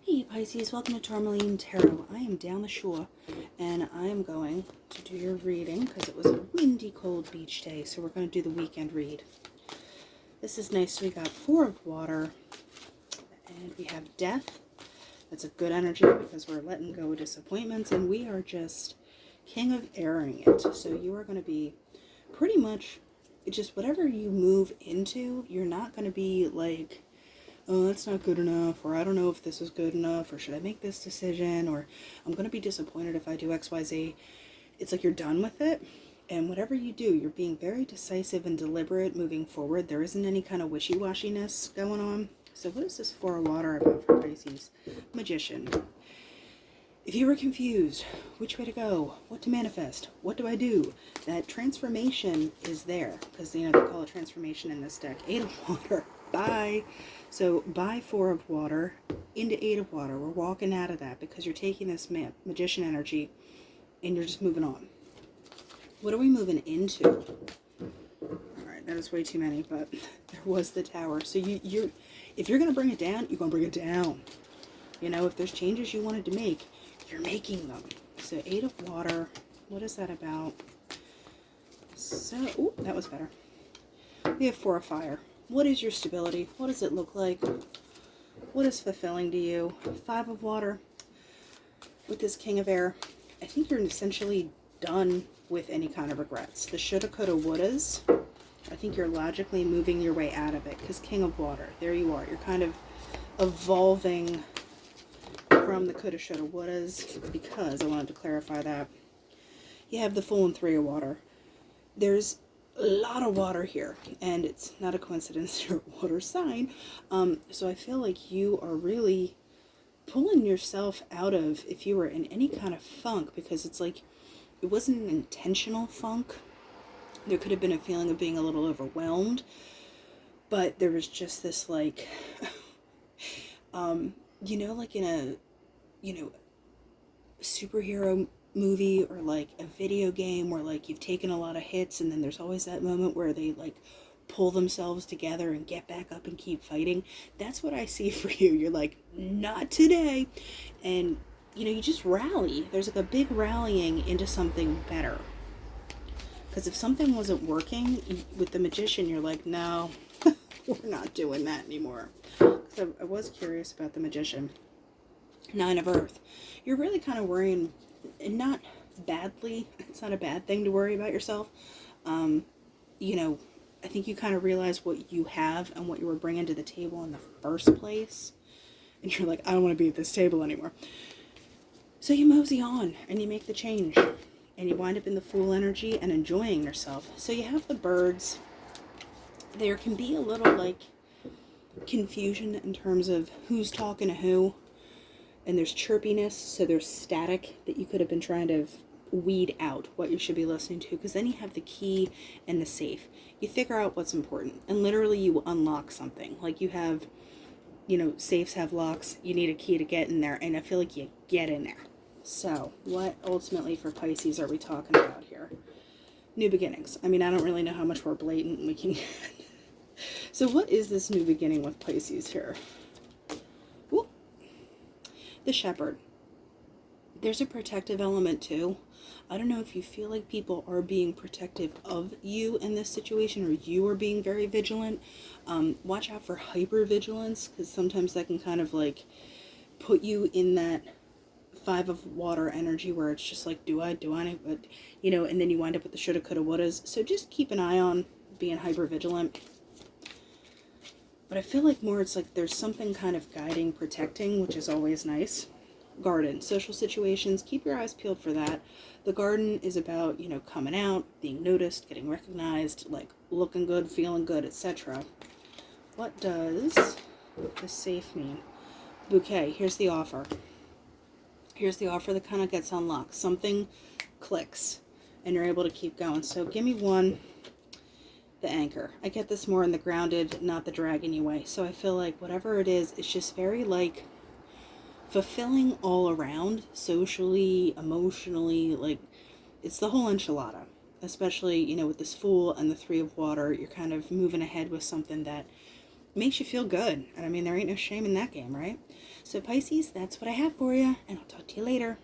Hey Pisces, welcome to Tourmaline Tarot. I am down the shore and I am going to do your reading because it was a windy, cold beach day, so we're going to do the weekend read. This is nice. We got 4 of water and we have death. That's a good energy because we're letting go of disappointments, and we are just king of airing it. So you are going to be pretty much just whatever you move into, you're not going to be like, oh, that's not good enough, or I don't know if this is good enough, or should I make this decision, or I'm going to be disappointed if I do XYZ. It's like you're done with it, and whatever you do, you're being very decisive and deliberate moving forward. There isn't any kind of wishy-washiness going on. So what is this 4 of water about for Pisces? Magician. If you were confused, which way to go, what to manifest, what do I do? That transformation is there, because, you know, they call it transformation in this deck. 8 of water. Bye. So by 4 of water into 8 of water, we're walking out of that because you're taking this magician energy and you're just moving on. What are we moving into? All right, that is way too many, but there was the tower. So if you're going to bring it down, you're going to bring it down. You know, if there's changes you wanted to make, you're making them. So 8 of water, what is that about? So, ooh, that was better. We have 4 of fire. What is your stability? What does it look like? What is fulfilling to you? 5 of water with this king of air. I think you're essentially done with any kind of regrets. The shoulda, coulda, wouldas. I think you're logically moving your way out of it because king of water, there you are. You're kind of evolving from the coulda, shoulda, wouldas, because I wanted to clarify that. You have the Fool and 3 of water. There's a lot of water here, and it's not a coincidence you're a water sign. So I feel like you are really pulling yourself out of, if you were in any kind of funk, because it's like it wasn't an intentional funk. There could have been a feeling of being a little overwhelmed, but there was just this like you know, like in a, you know, superhero movie or like a video game where like you've taken a lot of hits and then there's always that moment where they like pull themselves together and get back up and keep fighting. That's what I see for you. You're like, not today. And you know, you just rally. There's like a big rallying into something better. Because if something wasn't working with the magician, you're like, no, we're not doing that anymore. So I was curious about the magician. 9 of earth. You're really kind of worrying, and not badly. It's not a bad thing to worry about yourself. You know, I think you kind of realize what you have and what you were bringing to the table in the first place. And you're like, I don't want to be at this table anymore. So you mosey on and you make the change. And you wind up in the Fool energy and enjoying yourself. So you have the birds. There can be a little like confusion in terms of who's talking to who. And there's chirpiness, so there's static that you could have been trying to weed out what you should be listening to, because then you have the key and the safe. You figure out what's important, and literally you unlock something. Like you have, you know, safes have locks. You need a key to get in there, and I feel like you get in there. So what ultimately for Pisces are we talking about here? New beginnings. I mean, I don't really know how much more blatant we can get. So what is this new beginning with Pisces here? The shepherd. There's a protective element too. I don't know if you feel like people are being protective of you in this situation, or you are being very vigilant. Watch out for hypervigilance, because sometimes that can kind of like put you in that 5 of water energy where it's just like, do I, but you know, and then you wind up with the shoulda, coulda, wouldas. So just keep an eye on being hypervigilant. But I feel like more it's like there's something kind of guiding, protecting, which is always nice. Garden, social situations, keep your eyes peeled for that. The garden is about, you know, coming out, being noticed, getting recognized, like looking good, feeling good, etc. What does the safe mean? Bouquet, here's the offer. Here's the offer that kind of gets unlocked. Something clicks and you're able to keep going. So give me one. The anchor. I get this more in the grounded, not the dragging you way. So I feel like whatever it is, it's just very like fulfilling all around, socially, emotionally, like it's the whole enchilada. Especially, you know, with this Fool and the 3 of water, you're kind of moving ahead with something that makes you feel good. And I mean, there ain't no shame in that game, right? So Pisces, that's what I have for you, and I'll talk to you later.